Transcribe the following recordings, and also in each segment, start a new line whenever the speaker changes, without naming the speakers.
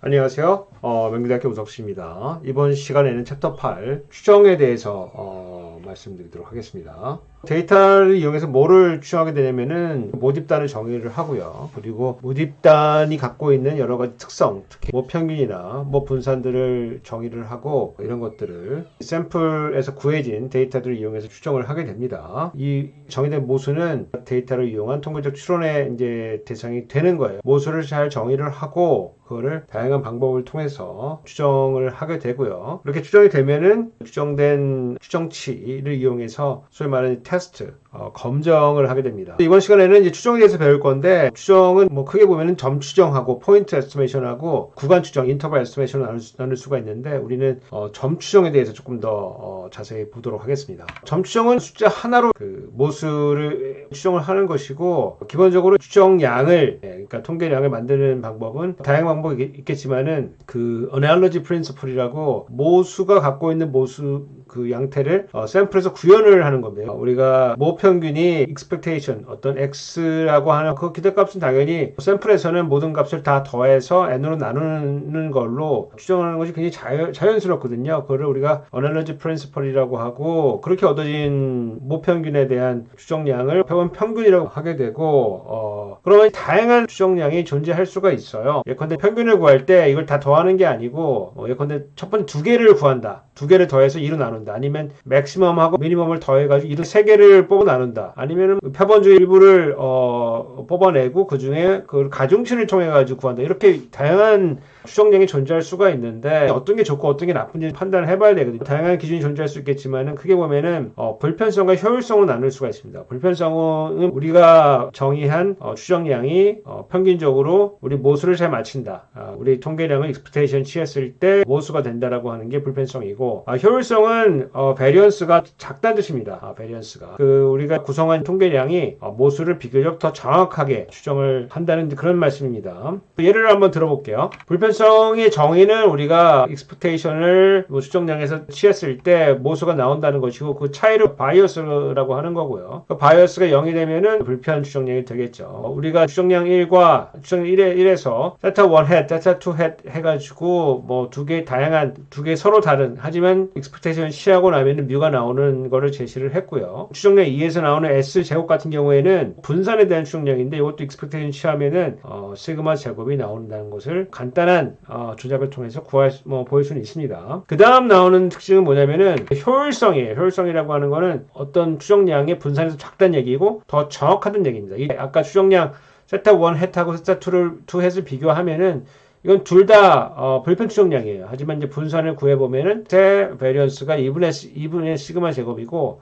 안녕하세요. 명기대학교 우석씨입니다. 이번 시간에는 챕터 8 추정에 대해서 말씀드리도록 하겠습니다. 데이터를 이용해서 뭐를 추정하게 되냐면은 모집단을 정의를 하고요. 그리고 모집단이 갖고 있는 여러 가지 특성, 특히 평균이나 분산들을 정의를 하고 이런 것들을 샘플에서 구해진 데이터들을 이용해서 추정을 하게 됩니다. 이 정의된 모수는 데이터를 이용한 통계적 추론의 이제 대상이 되는 거예요. 모수를 잘 정의를 하고 그거를 다양한 방법을 통해서 추정을 하게 되고요. 이렇게 추정이 되면은 추정된 추정치를 이용해서 소위 말하는 테스트, 검정을 하게 됩니다. 이번 시간에는 이제 추정에 대해서 배울 건데, 추정은 크게 보면은 점 추정하고 포인트 에스티메이션하고 구간 추정, 인터벌 에스티메이션을 나눌 수가 있는데, 우리는 점 추정에 대해서 조금 더 자세히 보도록 하겠습니다. 점 추정은 숫자 하나로 그 모수를 추정을 하는 것이고, 기본적으로 추정량을, 그러니까 통계량을 만드는 방법은 다양한 방법이 있겠지만은 그 analogy principle이라고 모수가 갖고 있는 모수 그 양태를 샘플에서 구현을 하는 겁니다. 우리가 모평균이 expectation 어떤 x라고 하는 그 기대값은 당연히 샘플에서는 모든 값을 다 더해서 n으로 나누는 걸로 추정하는 것이 굉장히 자연스럽거든요. 그거를 우리가 analogy principle이라고 하고, 그렇게 얻어진 모평균에 대한 추정량을 평균이라고 하게 되고, 그러면 다양한 추정량이 존재할 수가 있어요. 예컨대 평균을 구할 때 이걸 다 더하는 게 아니고, 예컨대 첫 번째 두 개를 구한다. 두 개를 더해서 2로 나눈다. 아니면 맥시멈하고 미니멈을 더해가지고 2로 세 개를 뽑아 나눈다. 아니면 표본주 일부를 뽑아내고 그 중에 그 가중치를 통해 가지고 구한다. 이렇게 다양한 추정량이 존재할 수가 있는데, 어떤 게 좋고 어떤 게 나쁜지 판단을 해봐야 되거든요. 다양한 기준이 존재할 수 있겠지만은 크게 보면은 불편성과 효율성으로 나눌 수가 있습니다. 불편성은 우리가 정의한 추정량이 평균적으로 우리 모수를 잘 맞춘다. 우리 통계량을 익스펙테이션 취했을 때 모수가 된다라고 하는 게 불편성이고, 효율성은 베리언스가 작다는 뜻입니다. 베리언스가 우리가 구성한 통계량이 모수를 비교적 더 정확하게 추정을 한다는 그런 말씀입니다. 예를 한번 들어볼게요. 불편성의 정의는 우리가 익스펙테이션을 추정량에서 취했을 때 모수가 나온다는 것이고, 그 차이를 바이어스라고 하는 거고요. 그 바이어스가 0이 되면은 불편 추정량이 되겠죠. 우리가 추정량 1과 추정량 1에서 세타 1 head, 세타 2 head 해가지고 두 개 다양한 두 개 서로 다른, 하지만 익스펙테이션 취하고 나면은 뮤가 나오는 거를 제시를 했고요. 추정량 2에서 나오는 S 제곱 같은 경우에는 분산에 대한 추정량인데, 이것도 익스펙테이션 취하면은 시그마 제곱이 나온다는 것을 간단한 조작을 통해서 보일 수는 있습니다. 그 다음 나오는 특징은 뭐냐면은 효율성이에요. 효율성이라고 하는 거는 어떤 추정량의 분산에서 작다는 얘기고 더 정확하다는 얘기입니다. 아까 추정량 세타 1 햇하고 세타 2 햇을 비교하면은 이건 둘 다 불편 추정량이에요. 하지만 이제 분산을 구해보면은 세 베리언스가 2분의 시그마 제곱이고,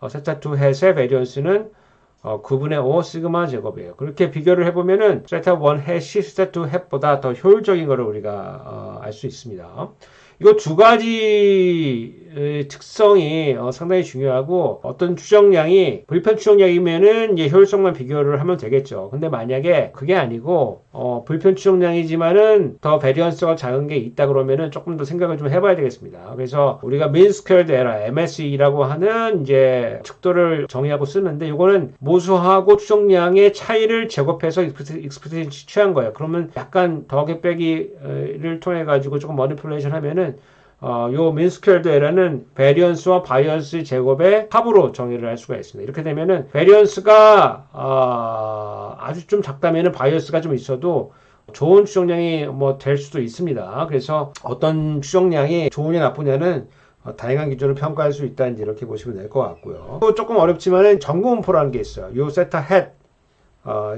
세타 2 햇의 베리언스는 9분의 5 시그마 제곱이에요. 그렇게 비교를 해보면은 세타 1 햇이 세타 2 햇보다 더 효율적인 것을 우리가 알 수 있습니다. 이거 두 가지 특성이 상당히 중요하고, 어떤 추정량이 불편 추정량이면은 이제 효율성만 비교를 하면 되겠죠. 근데 만약에 그게 아니고 불편 추정량이지만은 더 베리언스가 작은 게 있다 그러면은 조금 더 생각을 좀 해봐야 되겠습니다. 그래서 우리가 mean squared error, MSE라고 하는 이제 척도를 정의하고 쓰는데, 이거는 모수하고 추정량의 차이를 제곱해서 익스펙테이션 취한 거예요. 그러면 약간 더하기 빼기를 통해 가지고 조금 머니플레이션 하면은 요 mean squared error는 베리언스와 바이어스 제곱의 합으로 정의를 할 수가 있습니다. 이렇게 되면은 베리언스가 아주 좀 작다면은 바이어스가 좀 있어도 좋은 추정량이 될 수도 있습니다. 그래서 어떤 추정량이 좋으냐 나쁘냐는 다양한 기준으로 평가할 수 있다, 이제 이렇게 보시면 될 것 같고요. 또 조금 어렵지만은 점근분포라는 게 있어요. 요 세타 햇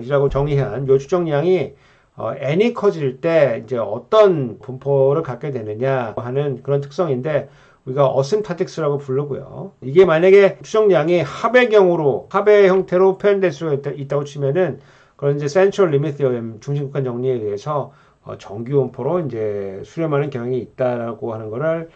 이라고 정의한 요 추정량이 n이 커질 때 이제 어떤 분포를 갖게 되느냐 하는 그런 특성인데, 우리가 어심타틱스라고 부르고요. 이게 만약에 추정량이 합의 형태로 표현될 수 있다고 치면은, 그런 이제 센트럴 리밋 디어렘, 중심국간 정리에 의해서 정규 분포로 이제 수렴하는 경향이 있다라고 하는 거를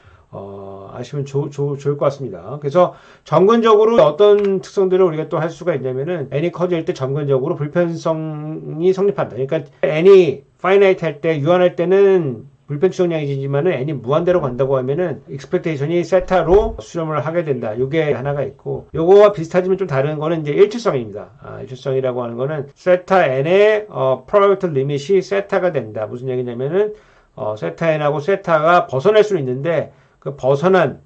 아시면 좋을 것 같습니다. 그래서 점근적으로 어떤 특성들을 우리가 또 할 수가 있냐면은, n이 커질 때 점근적으로 불편성이 성립한다. 그러니까 n이 finite 할 때, 유한할 때는 불편 추정량이지만은 n이 무한대로 간다고 하면은 expectation이 세타로 수렴을 하게 된다. 이게 하나가 있고, 요거와 비슷하지만 좀 다른 거는 이제 일치성입니다. 일치성이라고 하는 거는 세타 n의 probability limit이 세타가 된다. 무슨 얘기냐면은 세타 n하고 세타가 벗어날 수는 있는데 그 벗어난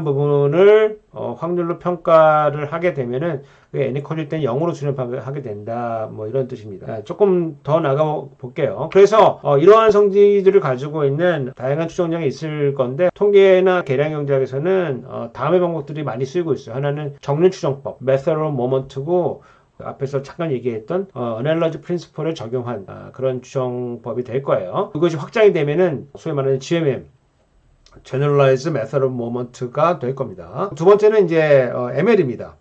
부분을 확률로 평가를 하게 되면은 그 n이 커질 때는 0으로 수렴하게 된다. 뭐 이런 뜻입니다. 조금 더 나가 볼게요. 그래서 이러한 성질들을 가지고 있는 다양한 추정량이 있을 건데 통계나 계량 경제학에서는 다음의 방법들이 많이 쓰이고 있어요. 하나는 정률 추정법, method of moment고 앞에서 잠깐 얘기했던 analogy principle을 적용한 그런 추정법이 될 거예요. 이것이 확장이 되면은 소위 말하는 GMM Generalized Method of Moment가 될 겁니다. 두 번째는 이제 ML입니다.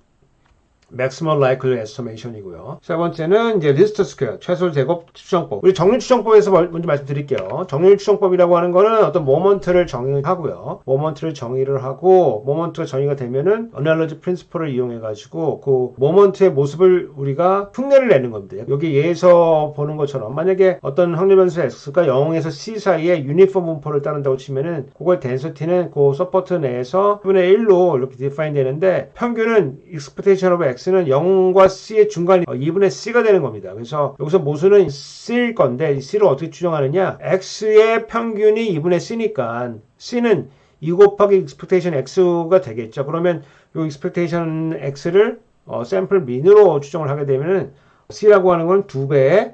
Maximum Likely Estimation이고요. 세 번째는 이제 Least Square, 최소 제곱 추정법. 우리 정률 추정법에서 먼저 말씀드릴게요. 정률 추정법이라고 하는 거는 어떤 모먼트를 정의하고요. 모먼트를 정의를 하고, 모먼트가 정의가 되면은 Analogy Principle을 이용해가지고 그 모먼트의 모습을 우리가 흉내를 내는 겁니다. 여기 예에서 보는 것처럼 만약에 어떤 확률 변수 X가 0에서 C 사이에 유니폼 분포를 따른다고 치면은 그거의 density는 그 서포트 내에서 1분의 1로 이렇게 define 되는데 평균은 expectation of X X는 0과 C의 중간이 2분의 C가 되는 겁니다. 그래서 여기서 모수는 C일 건데 C를 어떻게 추정하느냐? X의 평균이 2분의 C니까 C는 2 곱하기 expectation X가 되겠죠. 그러면 이 expectation X를 샘플 민으로 추정을 하게 되면 C라고 하는 건 2배의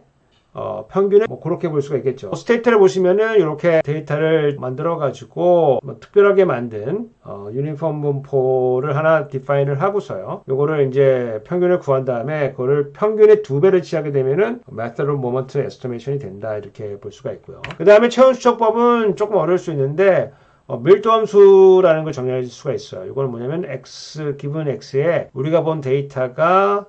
평균을 그렇게 볼 수가 있겠죠. 스테이트를 보시면은 이렇게 데이터를 만들어 가지고 특별하게 만든 유니폼 분포를 하나 디파인을 하고서요. 요거를 이제 평균을 구한 다음에 그거를 평균의 2배를 취하게 되면은 Method of Moment Estimation이 된다 이렇게 볼 수가 있고요. 그 다음에 체온 추정법은 조금 어려울 수 있는데 밀도함수라는 걸 정의할 수가 있어요. 이거는 뭐냐면 기분 X에 우리가 본 데이터가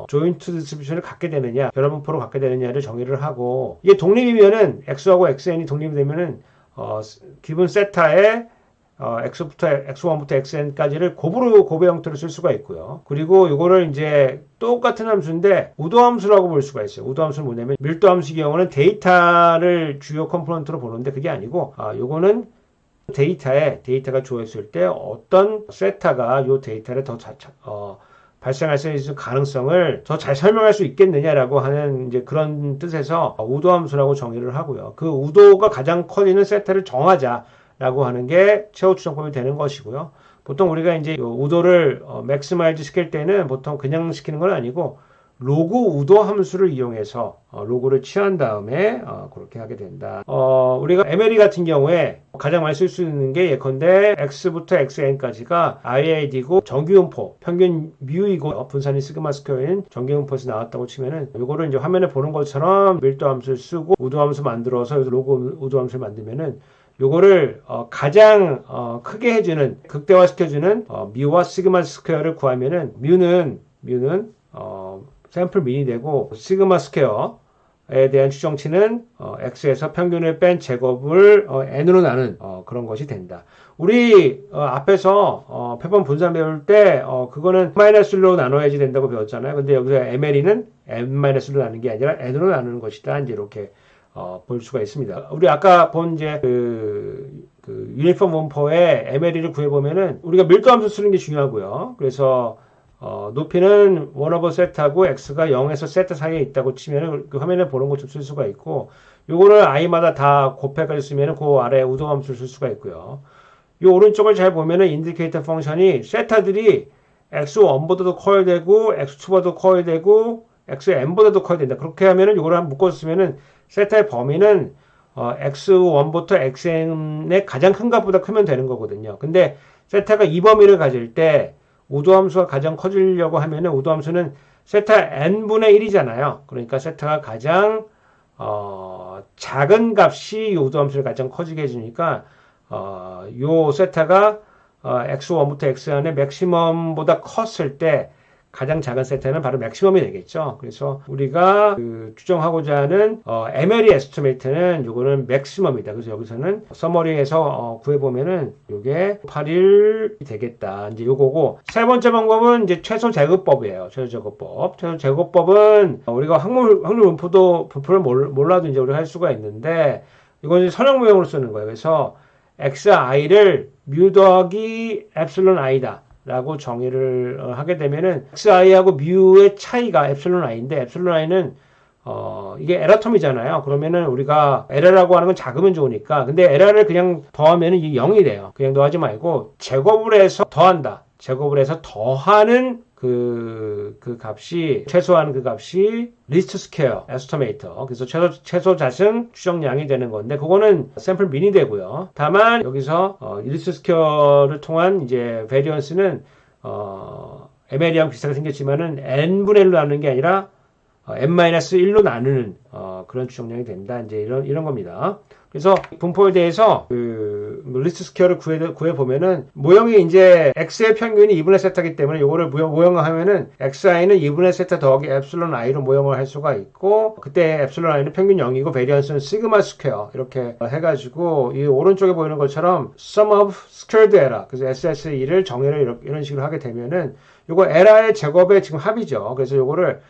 조인트 디스트리뷰션을 갖게 되느냐, 결합분포를 갖게 되느냐를 정의를 하고 이게 독립이면은 X하고 XN이 독립이 되면은 기분 세타에 X1부터 XN까지를 고배 형태로 쓸 수가 있고요. 그리고 이거를 이제 똑같은 함수인데 우도함수라고 볼 수가 있어요. 우도함수는 뭐냐면 밀도함수의 경우는 데이터를 주요 컴포넌트로 보는데 그게 아니고 요거는 데이터가 주어졌을 때 어떤 세타가 이 데이터를 더 발생할 수 있는 가능성을 더 잘 설명할 수 있겠느냐라고 하는 이제 그런 뜻에서 우도함수라고 정의를 하고요. 그 우도가 가장 커지는 세타를 정하자라고 하는 게 최후 추정법이 되는 것이고요. 보통 우리가 이제 우도를 맥시마이즈 시킬 때는 보통 그냥 시키는 건 아니고 로그 우도 함수를 이용해서 로그를 취한 다음에 그렇게 하게 된다. 우리가 MLE 같은 경우에 가장 많이 쓸 수 있는 게 예컨대 X부터 XN까지가 IID고 정규분포, 평균 뮤이고 분산이 시그마 스퀘어인 정규분포에서 나왔다고 치면은 이거를 이제 화면에 보는 것처럼 밀도 함수를 쓰고 우도 함수 만들어서 로그 우도 함수를 만들면은 요거를 가장 크게 해주는 극대화시켜주는 뮤와 시그마 스퀘어를 구하면은 뮤는 샘플 민이 되고 시그마 스퀘어에 대한 추정치는 X에서 평균을 뺀 제곱을 N으로 나눈 그런 것이 된다. 우리 앞에서 표본 분산 배울 때 그거는 마이너스로 나눠야지 된다고 배웠잖아요. 근데 여기서 MLE는 M-로 나누는 게 아니라 N으로 나누는 것이다. 이제 이렇게 볼 수가 있습니다. 우리 아까 본 이제 그 유니폼 분포의 MLE를 구해보면은 우리가 밀도함수 쓰는 게 중요하고요. 그래서 높이는 1/4 세타고 x가 0에서 세타 사이에 있다고 치면 그 화면에 보는 것좀 쓸 수가 있고 요거를 i마다 다 곱해까지 쓰면 그 아래 우도함수를 쓸 수가 있고요. 요 오른쪽을 잘 보면은 인디케이터 펑션이 세타들이 x1보다도 커야 되고 x2보다도 커야 되고 xn보다도 커야 된다. 그렇게 하면은 요거를 한번 묶어서 쓰면은 세타의 범위는 x1부터 xn의 가장 큰 값보다 크면 되는 거거든요. 근데 세타가 이 범위를 가질 때 우도함수가 가장 커지려고 하면은 우도함수는 세타 n분의 1이잖아요. 그러니까 세타가 가장 작은 값이 우도함수를 가장 커지게 해주니까 요 세타가 x1부터 xn의 맥시멈보다 컸을 때 가장 작은 세타는 바로 맥시멈이 되겠죠. 그래서 우리가 추정하고자 하는 MLE 에스티메이트는 요거는 맥시멈이다. 그래서 여기서는 서머리에서 구해보면은 요게 8일 되겠다. 이제 요거고 세 번째 방법은 이제 최소 제곱법이에요. 최소 제곱법. 최소 제곱법은 우리가 확률 분포를 몰라도 이제 우리가 할 수가 있는데 이건 이제 선형 모형으로 쓰는 거예요. 그래서 xi를 뮤 더하기 엡실론 i다. 라고 정의를 하게 되면은 xi하고 뮤의 차이가 엡실론 i인데 엡실론 i는 이게 에러텀이잖아요. 그러면은 우리가 에러라고 하는 건 작으면 좋으니까. 근데 에러를 그냥 더하면은 이게 0이 돼요. 그냥 더하지 말고 제곱을 해서 더한다. 제곱을 해서 더하는 그 값이, 최소한 그 값이 리스트 스퀘어 에스티메이터. 그래서 최소 자승 추정량이 되는 건데, 그거는 샘플 민이 되고요. 다만, 여기서, 리스트 스퀘어를 통한 이제 베리언스는, ML이랑 비슷하게 생겼지만은 n분의 1로 나누는 게 아니라, n-1로 나누는, 그런 추정량이 된다. 이제 이런 겁니다. 그래서 분포에 대해서 리스트 스퀘어를 구해보면은 모형이 이제 x의 평균이 2분의 세타이기 때문에 이거를 모형화하면은 xi는 2분의 세타 더하기 엡실론 i로 모형을 할 수가 있고, 그때 엡실론 i는 평균 0이고 베리언스는 시그마 스퀘어 이렇게 해가지고 이 오른쪽에 보이는 것처럼 sum of squared error, 그래서 SSE를 정의를 이런 식으로 하게 되면은 이거 에러의 제곱의 지금 합이죠. 그래서 이거를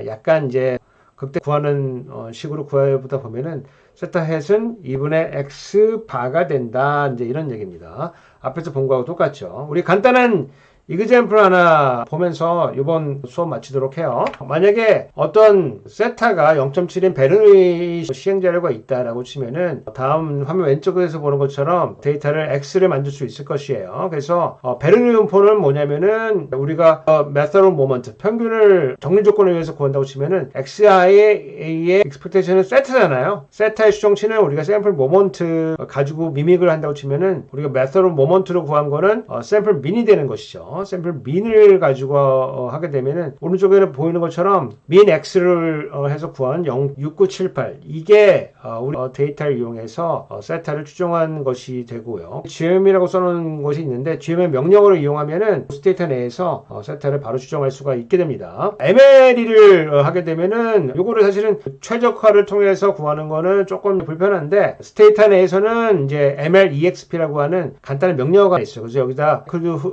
약간 이제 그때 구하는 식으로 구해보다 보면은 세타 햇은 2분의 x 바가 된다. 이제 이런 얘기입니다. 앞에서 본 거하고 똑같죠. 우리 간단한 이그젬플 하나 보면서 이번 수업 마치도록 해요. 만약에 어떤 세타가 0.7인 베르누이 시행자료가 있다라고 치면은 다음 화면 왼쪽에서 보는 것처럼 데이터를 x를 만들 수 있을 것이에요. 그래서 베르누이 분포는 뭐냐면은 우리가 method of moment, 평균을 정리 조건에 의해서 구한다고 치면은 xi의 expectation은 세타잖아요. 세타의 추정치는 우리가 샘플 모먼트 가지고 미믹을 한다고 치면은 우리가 method of moment로 구한 거는 샘플 민이 되는 것이죠. 샘플 민을 가지고 하게 되면은 오른쪽에는 보이는 것처럼 민 x를 해서 구한 0.6978, 이게 우리 데이터를 이용해서 세타를 추정한 것이 되고요. GM이라고 써놓은 것이 있는데 GM의 명령어를 이용하면은 데이터 내에서 세타를 바로 추정할 수가 있게 됩니다. MLE를 하게 되면은 요거를 사실은 최적화를 통해서 구하는 거는 조금 불편한데, 스테이터 내에서는 이제 MLEXP라고 하는 간단한 명령어가 있어요. 그래서 여기다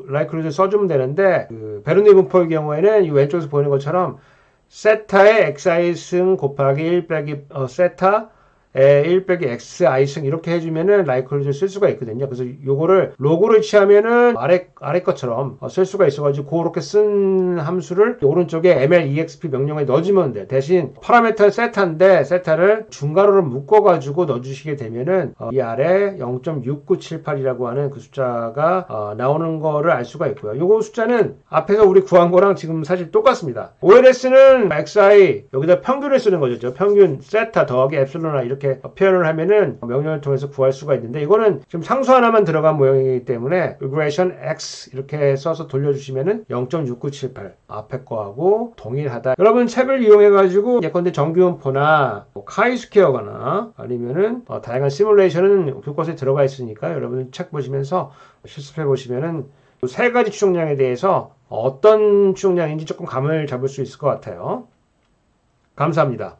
likelihood 써주면 되는데, 베르누이 분포의 경우에는 이 왼쪽에서 보이는 것처럼 세타의 xi승 곱하기 1 빼기 세타 1 빼기 xi승 이렇게 해주면은 likelihood를 쓸 수가 있거든요. 그래서 요거를 로그를 취하면은 아래 것처럼 쓸 수가 있어가지고 그렇게 쓴 함수를 오른쪽에 mlexp 명령에 넣어주면 돼요. 대신 파라미터 세타인데 세타를 중괄호로 묶어가지고 넣어주시게 되면은 이 아래 0.6978이라고 하는 그 숫자가 나오는 거를 알 수가 있고요. 요거 숫자는 앞에서 우리 구한 거랑 지금 사실 똑같습니다. OLS는 xi 여기다 평균을 쓰는 거죠. 평균 세타 더하기 엡실론 i 이렇게 표현을 하면은 명령을 통해서 구할 수가 있는데, 이거는 지금 상수 하나만 들어간 모형이기 때문에 regression x 이렇게 써서 돌려주시면은 0.6978 앞에 거하고 동일하다. 여러분 책을 이용해 가지고 예컨대 정규분포나 카이스퀘어거나 아니면은 다양한 시뮬레이션은 교과서에 들어가 있으니까 여러분 책 보시면서 실습해 보시면은 세 가지 추정량에 대해서 어떤 추정량인지 조금 감을 잡을 수 있을 것 같아요. 감사합니다.